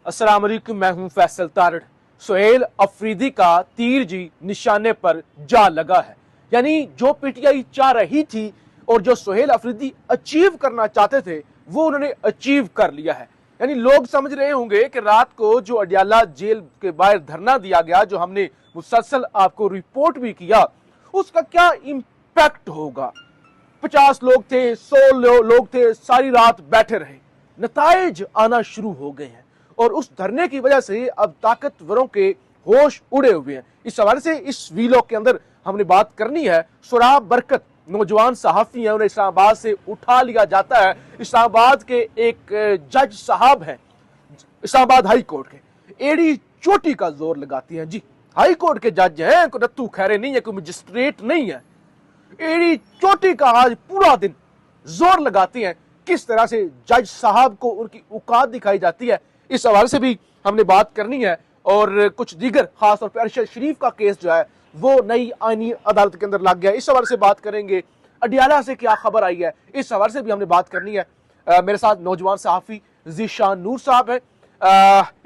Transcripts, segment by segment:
अस्सलाम वालेकुम, मैं हूं फैसल तारड़। सुहेल अफरीदी का तीर जी निशाने पर जा लगा है। यानी जो पीटीआई चाह रही थी और जो सुहेल अफरीदी अचीव करना चाहते थे वो उन्होंने अचीव कर लिया है। यानी लोग समझ रहे होंगे कि रात को जो अडियाला जेल के बाहर धरना दिया गया, जो हमने मुसलसल आपको रिपोर्ट भी किया, उसका क्या इंपैक्ट होगा। 50 लोग थे, 100 लोग थे, सारी रात बैठे रहे, नताइज आना शुरू हो गए हैं और उस धरने की वजह से अब ताकतवरों के होश उड़े हुए हैं। इस हवाले से इस वीलॉग के अंदर हमने बात करनी है। सुराब बरकत नौजवान सहाफी है, उन्हें इस्लामाबाद से उठा लिया जाता है। इस्लामाबाद के एक जज साहब हैं, इस्लामाबाद हाई कोर्ट के, एड़ी चोटी का जोर लगाती हैं। जी, हाई कोर्ट के जज हैं, कोई रत्तू खैरे नहीं है, कोई मजिस्ट्रेट नहीं है। एड़ी चोटी का आज पूरा दिन जोर लगाती हैं। किस तरह से जज साहब को उनकी औकात दिखाई जाती है, इस हवाले से भी हमने बात करनी है। और कुछ दीगर, खासतौर पर अरशद शरीफ का केस जो है वो नई आईनी अदालत के अंदर लग गया, इस हवाले से बात करेंगे। अडियाला से क्या खबर आई है, इस हवाले से भी हमने बात करनी है। मेरे साथ नौजवान सहाफी ज़ीशान नूर साहब है।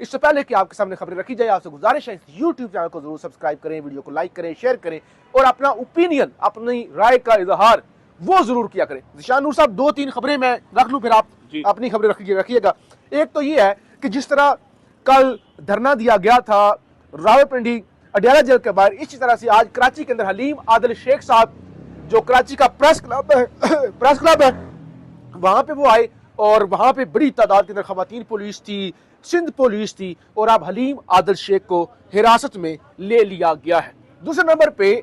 इससे पहले कि आपके सामने खबरें रखी जाए, आपसे गुजारिश है इस यूट्यूब चैनल को जरूर सब्सक्राइब करें, वीडियो को लाइक करें, शेयर करें और अपना ओपिनियन, अपनी राय का इजहार वो जरूर किया करें। ज़ीशान नूर साहब, 2-3 खबरें मैं रख लूं, फिर आप अपनी खबरें रखिएगा। एक तो ये है कि जिस तरह कल धरना दिया गया था रावलपिंडी अडियाला जेल के बाहर, इसी तरह से आज कराची के अंदर हलीम आदिल शेख साहब, जो कराची का प्रेस क्लब है, वहां पे वो आए और वहां पे बड़ी तादाद के अंदर खवातीन पुलिस थी, सिंध पुलिस थी, और अब हलीम आदिल शेख को हिरासत में ले लिया गया है। दूसरे नंबर पे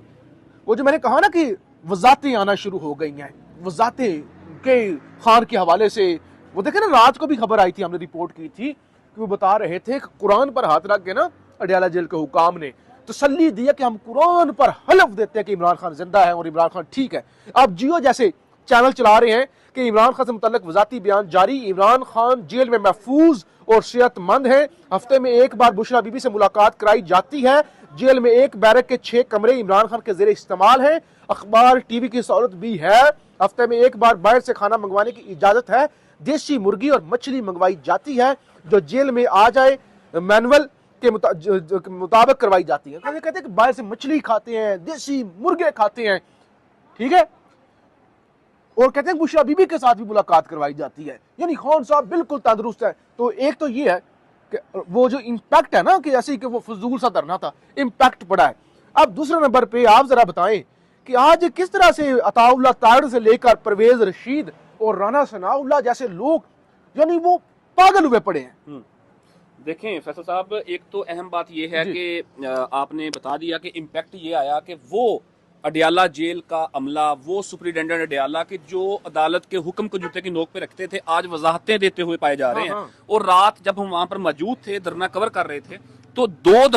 वो जो मैंने कहा ना कि वजातें आना शुरू हो गई हैं, वजातें के खान के हवाले से, वो देखे ना, रात को भी खबर आई थी, हमने रिपोर्ट की थी कि वो बता रहे थे कि कुरान पर हाथ रख के ना अडियाला जेल के हुकाम ने तसल्ली दिया कि हम कुरान पर हलफ देते हैं कि इमरान खान जिंदा है और इमरान खान ठीक है। अब जियो जैसे चैनल चला रहे हैं कि इमरान खान से मुतल्लिक वजाती बयान जारी, इमरान खान जेल में महफूज और सेहतमंद है, हफ्ते में एक बार बुशरा बीबी से मुलाकात कराई जाती है, जेल में एक बैरक के 6 कमरे इमरान खान के जेर इस्तेमाल हैं, अखबार टीवी की सहूलत भी है, हफ्ते में एक बार बाहर से खाना मंगवाने की इजाजत है, देसी मुर्गी और मछली मंगवाई जाती है, जो जेल में आ जाए मैनुअल के मुताबिक करवाई जाती है। कहते हैं कि बाहर से मछली खाते हैं, देसी मुर्गे खाते हैं, ठीक है, और कहते हैं बुशरा बीबी के साथ भी मुलाकात करवाई जाती है। यानी खान साहब बिल्कुल तंदुरुस्त है। तो एक तो ये है कि वो जो इम्पैक्ट है ना, कि ऐसे ही कि वो फजूल सा धरना था, इम्पैक्ट पड़ा है। अब दूसरे नंबर पे आप जरा बताएं कि आज किस तरह से अताउल्लाह तारड़ से लेकर परवेज रशीद और राना सनाउल्लाह जैसे लोग, यानी वो पागल हुए पड़े हैं। देखें फैसल साहब, एक तो अहम बात यह है कि आपने बता दिया कि इम्पैक्ट ये आया कि वो अडियाला जेल का अमला, वो सुपरिटेंडेंट अडियाला के जो अदालत के हुक्म को जूते की नोक पे रखते थे, आज वजाहतें देते हुए पाए जा रहे हैं। और रात जब हम वहां पर मौजूद थे, धरना कवर कर रहे थे, तो दो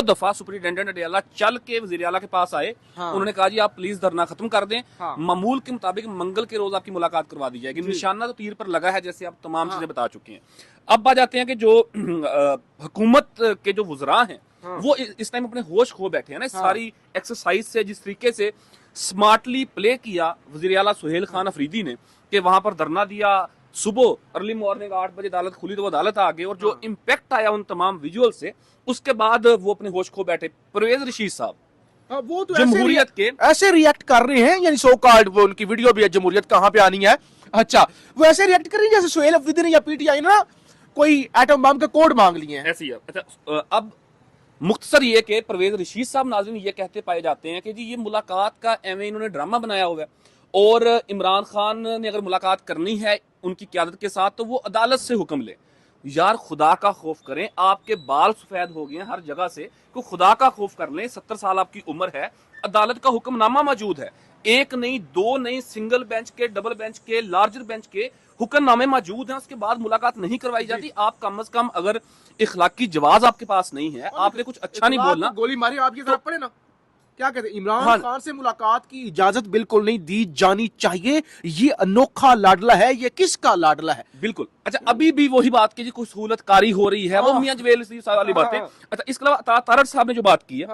दफा सुपरिटेंडेंट अडियाला चल के वजीर आला के पास आए। उन्होंने कहा जी आप प्लीज धरना खत्म कर दें, मामूल के मुताबिक मंगल के रोज आपकी मुलाकात करवा दी जाएगी। निशाना तो तीर पर लगा है, जैसे आप तमाम चीजें बता चुके हैं। अब बात जाते हैं कि जो हुकूमत के जो वज़रा हैं वो इस टाइम अपने होश खो बैठे हैं ना। इस सारी एक्सरसाइज से जिस तरीके से स्मार्टली प्ले किया वज़ीर आला सुहेल खान अफरीदी ने, कि वहां पर धरना दिया, सुबह अर्ली मॉर्निंग 8 बजे अदालत खुली तो वो अदालत आ गई, और जो इम्पैक्ट आया उन तमाम विजुअल से, उसके बाद वो अपने होश खो बैठे। परवेज रशीद साहब वो तो जमहूरियत के ऐसे रिएक्ट कर रहे हैं, यानी सो कॉल्ड, वो उनकी वीडियो भी है, जमहूरियत कहां पे आनी है, अच्छा, वो ऐसे रिएक्ट कर रही है जैसे सुहेल अफरीदी ने या पीटीआई ना कोई एटम बम के कोड मांग लिए हैं। ऐसी है। अच्छा, अब मुख्तसर ये कि परवेज रशीद साहब नाज़रीन ये कहते पाए जाते हैं कि जी ये मुलाकात का एवं इन्होंने ड्रामा बनाया हुआ है, और इमरान खान ने अगर मुलाकात करनी है उनकी क़यादत के साथ तो वो अदालत से हुक्म ले। यार खुदा का खौफ करें, आपके बाल सफेद हो गए हैं हर जगह से, को खुदा का खौफ कर लें। 70 साल आपकी उम्र है, अदालत का हुक्मनामा मौजूद है, एक नहीं, दो नहीं, सिंगल बेंच के, डबल बेंच के, लार्जर बेंच के हुक्मनामे मौजूद हैं, उसके बाद मुलाकात नहीं करवाई जाती। आप कम अज कम अगर इखलाकी जवाब आपके पास नहीं है, आपने कुछ अच्छा नहीं बोलना, गोली मारी आपकी तरफ पड़े ना, क्या कहते हैं, इमरान खान से मुलाकात की इजाजत बिल्कुल नहीं दी जानी चाहिए। ये अनोखा लाडला है, ये किसका लाडला है? बिल्कुल। अच्छा, अभी भी वही बात की जी कोई सहूलतकारी हो रही है, वो मियां जवेल वाली बातें। अच्छा, इसके अलावा तारड़ साहब ने जो बात की है,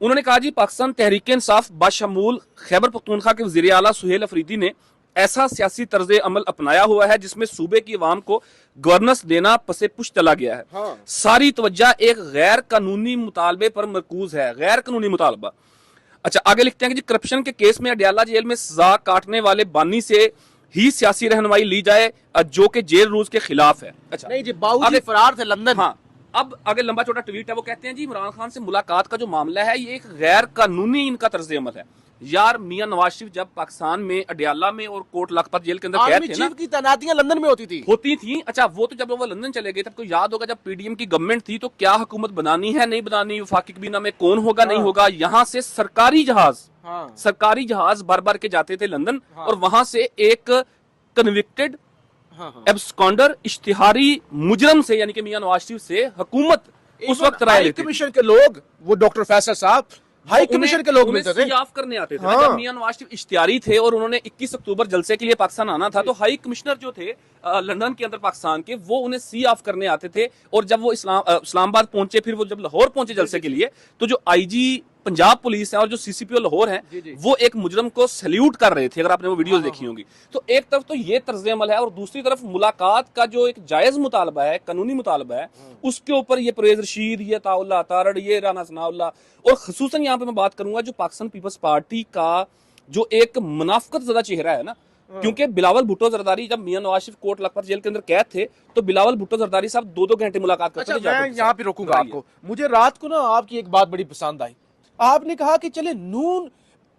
उन्होंने कहा जी पाकिस्तान तहरीक इंसाफ बाशमूल खैबर पख्तूनख्वा के वज़ीर आला सुहेल अफरीदी ने ऐसा सियासी तर्ज अमल अपनाया हुआ है जिसमें सूबे की आवाम को गवर्नेंस देना पसे पुश चला गया है। हाँ। सारी तवज्जो एक गैर कानूनी मुतालबे पर मरकूज है, गैर कानूनी मुतालबा। अच्छा, आगे लिखते हैं कि जी करप्शन के केस में अडयाला जेल में सजा काटने वाले बानी से ही सियासी रहनुमाई ली जाए जो कि जेल रूल्स के खिलाफ है। अच्छा, नहीं जी, बाबूजी फरार थे लंदन। हाँ, अब आगे लंबा चौड़ा ट्वीट है, वो कहते हैं जी इमरान खान से मुलाकात का जो मामला है ये एक गैर कानूनी इनका तर्ज अमल है। यार मियां नवाज शरीफ जब पाकिस्तान में अडयाला में और कोट लखपत जेल के अंदर कैद थे ना, की तैनातियां लंदन में होती थी। अच्छा, वो तो जब वो लंदन चले गए तब आपको याद होगा जब पीडीएम की गवर्नमेंट थी तो क्या हुकूमत बनानी है नहीं बनानी, वफाकी कबीना में कौन होगा नहीं होगा, यहाँ से सरकारी जहाज बार बार के जाते थे लंदन और वहां से एक कन्विक्टेड एब्सकॉन्डर इश्तिहारी मुजरम से यानी कि मियां नवाज शरीफ से हुकूमत उस वक्त राय लेती थी। कमीशन के लोग, वो डॉक्टर फैसल साहब हाई कमीशन के लोग मिलते थे, सियाफ करने आते थे। जब मियां नवाज शरीफ इश्तिहारी थे और उन्होंने 21 अक्टूबर जलसे के लिए पाकिस्तान आना था तो हाई कमिश्नर जो थे लंदन के अंदर पाकिस्तान के, वो उन्हें सी ऑफ करने आते थे। और जब वो इस्लामाबाद पहुंचे, फिर वो जब लाहौर पहुंचे जलसे के लिए, तो जो आईजी पंजाब पुलिस है और जो सीसीपीओ लाहौर हैं वो एक मुजरम को सैल्यूट कर रहे थे, अगर आपने वो वीडियोस देखी होंगी। तो एक तरफ तो ये तर्ज अमल है और दूसरी तरफ मुलाकात का जो एक जायज मुतालबा है, कानूनी मुतालबा है, उसके ऊपर ये परवेज रशीद, ये ताउल्ला तारड़, ये राना सनाउल्ला और खसूसन यहाँ पे मैं बात करूंगा जो पाकिस्तान पीपल्स पार्टी का जो एक मुनाफकत ज़्यादा चेहरा है ना, क्योंकि बिलावल भुट्टो जरदारी जब मियां नवाज शरीफ कोट लखपत जेल के अंदर कैद थे तो बिलावल भुट्टो जरदारी साहब 2-2 घंटे मुलाकात करते थे। मैं यहाँ पे रोकूंगा आपको। मुझे रात को ना आपकी एक बात बड़ी पसंद आई। आपने कहा कि चले नून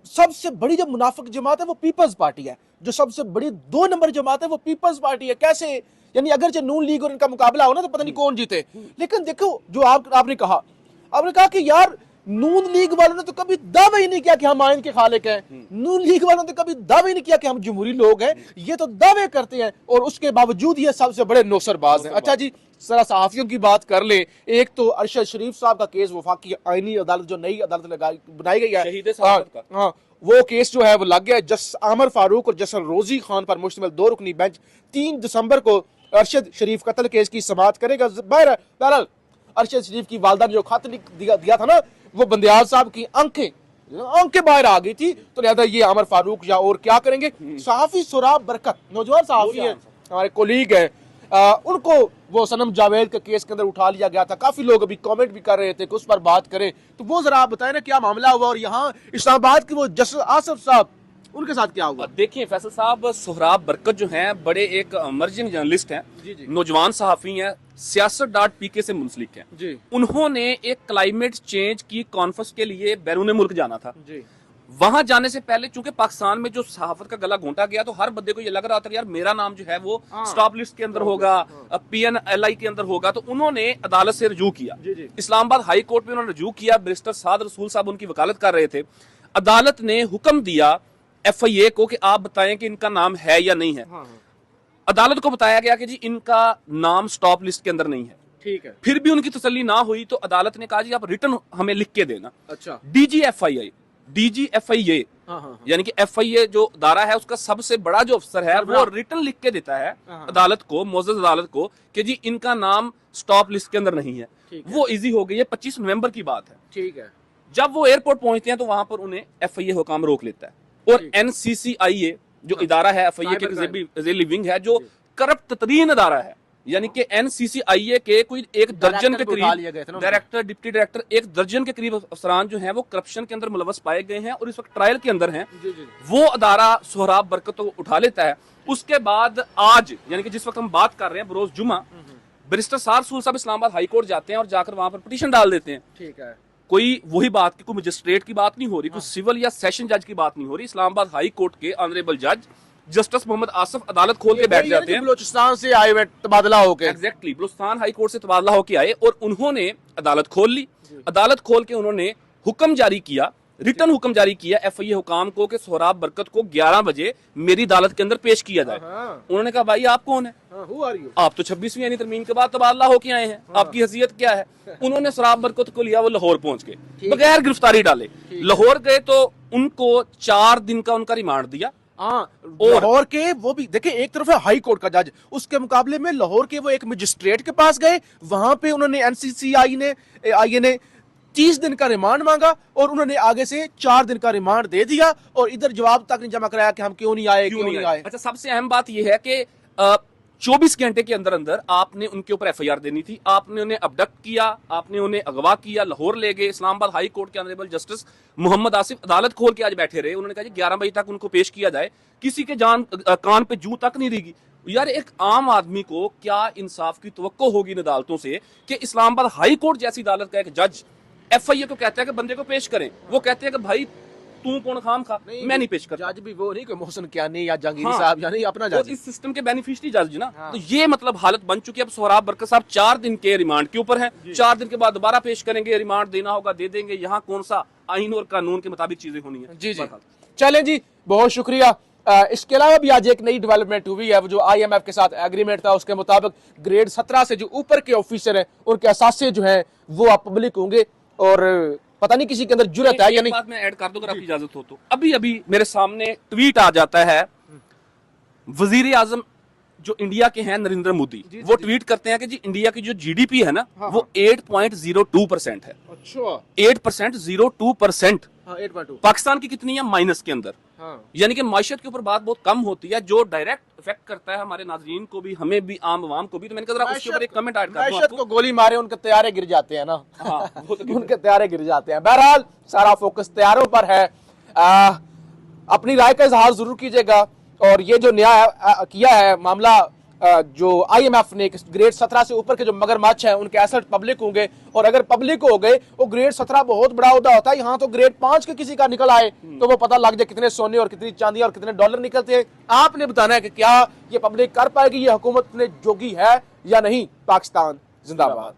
सबसे बड़ी जो मुनाफिक जमात है वो पीपल्स पार्टी है, जो सबसे बड़ी 2 नंबर जमात है वो पीपल्स पार्टी है। कैसे? यानी अगर जो नून लीग और इनका मुकाबला हो ना तो पता नहीं कौन जीते। लेकिन देखो जो आपने कहा कि यार नून लीग वालों ने तो कभी दावा ही नहीं किया कि हम आइन के खालिक हैं। नून लीग वालों ने तो कभी दावा ही नहीं किया कि हम जमहूरी लोग हैं। ये तो दावे करते हैं और उसके बावजूद ये सबसे बड़े नौसरबाज हैं। अच्छा जी, जरा सहाफियों की बात कर ले। एक तो अरशद शरीफ साहब का केस, वफाकी आईनी अदालत जो नई अदालत बनाई गई है, वो केस जो है वो लग गया। जस्टिस आमर फारूक और जस्टिस रोजी खान पर मुश्तमिल 2 रुकनी बेंच 3 दिसंबर को अरशद शरीफ कत्ल केस की समाअत करेगा। बहरहाल अरशद शरीफ की वालदा ने जो खत दिया था ना, वो बंदियाल साहब की आंखें बाहर आ गई थी, तो लिहाजा ये आमर फारूक या और क्या करेंगे। सहाफी सुराब बरकत नौजवान सहाफी है, हमारे कोलीग हैं, उनको वो सनम जावेद के केस के अंदर उठा लिया गया था। काफी लोग अभी कमेंट भी कर रहे थे कि उस पर बात करें, तो वो जरा आप बताएं ना क्या मामला हुआ और यहाँ इस्लामाबाद के वो जस्टिस आसफ साहब, उनके साथ क्या हुआ। देखिए फैसल साहब, सोहराब बरकत जो हैं बड़े एक इमर्जिंग जर्नलिस्ट हैं, नौजवान सहाफी हैं, सियासत.pk से मुंसलिक हैं। उन्होंने एक क्लाइमेट चेंज की कॉन्फ्रेंस के लिए बैरून मुल्क जाना था। वहां जाने से पहले चूंकि पाकिस्तान में जो सहाफत का गला घोंटा गया तो हर बंदे को ये लग रहा था यार मेरा नाम जो है वो स्टॉप लिस्ट के अंदर होगा, PNLI के अंदर होगा। तो उन्होंने अदालत से रजू किया, इस्लामाबाद हाई कोर्ट में उन्होंने रजू किया। बैरिस्टर साद रसूल साहब उनकी वकालत कर रहे थे। अदालत ने हुक्म दिया FIA को कि आप बताएं कि इनका नाम है या नहीं है। अदालत को बताया गया कि जी इनका नाम स्टॉप लिस्ट के अंदर नहीं है। ठीक है। फिर भी उनकी तसल्ली ना हुई तो अदालत ने कहा जी आप रिटर्न हमें लिख के देना। अच्छा। DGFIA यानी कि FIA जो अदारा है उसका सबसे बड़ा जो अफसर है वो रिटर्न लिख के देता है अदालत को, मुअज़्ज़ज़ अदालत को, कि जी इनका नाम स्टॉप लिस्ट के अंदर नहीं है। वो इजी हो गई है। 25 नवंबर की बात है। ठीक है। जब वो एयरपोर्ट पहुंचते हैं तो वहां पर उन्हें FIA हुकाम रोक लेता है और NCCIA जो इदारा है FIA के ज़ेली विंग है जो करप्ट तरीन अदारा है, यानी कि NCCIA के कोई एक दर्जन के करीब डायरेक्टर, डिप्टी डायरेक्टर, एक दर्जन के करीब अफसरान जो हैं वो करप्शन के अंदर मुलवस पाए गए हैं और इस वक्त ट्रायल के अंदर हैं। वो अदारा सोहराब बरकत को उठा लेता है। उसके बाद आज यानी कि जिस वक्त हम बात कर रहे हैं बरोज जुमा, बैरिस्टर साद रसूल साहब इस्लामाबाद हाई कोर्ट जाते हैं और जाकर वहां पर पिटीशन डाल देते हैं। ठीक है। कोई वही बात की कोई मजिस्ट्रेट की बात नहीं हो रही, कोई सिविल या सेशन जज की बात नहीं हो रही। इस्लामाबाद हाई कोर्ट के ऑनरेबल जज जस्टिस मोहम्मद आसफ अदालत खोल के बैठ जाते हैं। बलूचिस्तान से आए हुए तबादला होके। एग्जैक्टली, बलूचिस्तान हाई कोर्ट से तबादला होके आए और उन्होंने अदालत खोल ली। अदालत खोल के उन्होंने हुक्म जारी किया, रिटर्न हुक्म जारी किया FIA हुकाम को कि सोहराब बरकत को 11 बजे मेरी अदालत के अंदर पेश किया जाए। उन्होंने कहा भाई आप कौन है? आप तो 26वीं यानी तरमीम के बाद तबादला होके आए हैं, आपकी हैसियत क्या है? उन्होंने सोहराब बरकत को लिया, वो लाहौर पहुंच गए बगैर गिरफ्तारी डाले। लाहौर गए तो उनको 4 दिन का उनका रिमांड दिया। लाहौर के वो भी देखिए, एक तरफ है हाई कोर्ट का जज, उसके मुकाबले में लाहौर के वो एक मजिस्ट्रेट के पास गए। वहां पे उन्होंने NCCI ने 30 दिन का रिमांड मांगा और उन्होंने आगे से 4 दिन का रिमांड दे दिया और इधर जवाब तक नहीं जमा कराया कि हम क्यों नहीं आए, क्यों नहीं आए। अच्छा, सबसे अहम बात यह है कि 24 घंटे के अंदर अंदर आपने उनके ऊपर एफआईआर देनी थी। आपने उन्हें अबडक्ट किया, आपने उन्हें अगवा किया, लाहौर ले गए। इस्लामाबाद हाई कोर्ट के ऑनरेबल जस्टिस मोहम्मद आसिफ अदालत खोल के आज बैठे रहे। उन्होंने कहा जी 11 बजे तक उनको पेश किया जाए। किसी के कान पे जू तक नहीं रहेगी। यार, एक आम आदमी को क्या इंसाफ की तवक्को होगी इन अदालतों से कि इस्लामाबाद हाई कोर्ट जैसी अदालत का एक जज एफआईआर को कहता है कि बंदे को पेश करें। वो कहते हैं कि भाई तू कौन खाम खा, मैं नहीं पेश करता। जज भी वो नहीं, कोई मोहसिन क्यानी या जहांगीरी हाँ, साहब या नहीं, अपना जज। इस सिस्टम के बेनिफिशियरी जज ना। हाँ। तो ये मतलब हालत बन चुकी है। अब सोहराब बरकत साहब 4 दिन के रिमांड के ऊपर हैं। 4 दिन के बाद दोबारा पेश करेंगे। रिमांड देना होगा, दे देंगे। यहाँ कौन सा आइन और कानून के मुताबिक चीजें होनी है। जी जी, चलें जी, बहुत शुक्रिया। इसके अलावा भी आज एक नई डेवलपमेंट हुई है। वो जो IMF के साथ एग्रीमेंट था, उसके मुताबिक ग्रेड 17 से जो ऊपर के ऑफिसर हैं उनके असासे जो है वो अब पब्लिक होंगे। और पता नहीं किसी के अंदर जुर्रत है या नहीं। बात मैं ऐड कर दूं अगर आपकी इजाजत हो तो। अभी अभी मेरे सामने ट्वीट आ जाता है, वजीर आजम जो इंडिया के हैं नरेंद्र मोदी, वो ट्वीट करते हैं कि जी इंडिया की जो GDP है ना, वो 8.02% है। अच्छा, 8.02%। 8.2। पाकिस्तान की कितनी है? माइनस के अंदर। हाँ। यानी कि माशियत के ऊपर बात बहुत कम होती है, जो डायरेक्ट इफेक्ट करता है हमारे नाजरीन को भी, हमें भी, आम आवाम को भी। तो मैंने कहा जरा उसके ऊपर एक कमेंट ऐड कर दूं आपको। को गोली मारे उनके तैयारे गिर जाते हैं ना। हाँ, वो तो उनके तैयारे गिर जाते हैं। बहरहाल सारा फोकस तैयारों पर है। अपनी राय का इजहार जरूर कीजिएगा। और ये जो नया किया है मामला, जो IMF ने ग्रेड 17 से ऊपर के जो मगरमच्छ हैं उनके एसेट पब्लिक होंगे। और अगर पब्लिक हो गए, वो ग्रेड 17 बहुत बड़ा ओहदा होता है। यहाँ तो ग्रेड 5 के किसी का निकल आए तो वो पता लग जाए कितने सोने और कितनी चांदी और कितने डॉलर निकलते हैं। आपने बताना है कि क्या ये पब्लिक कर पाएगी, ये हुकूमत ने जोगी है या नहीं। पाकिस्तान जिंदाबाद।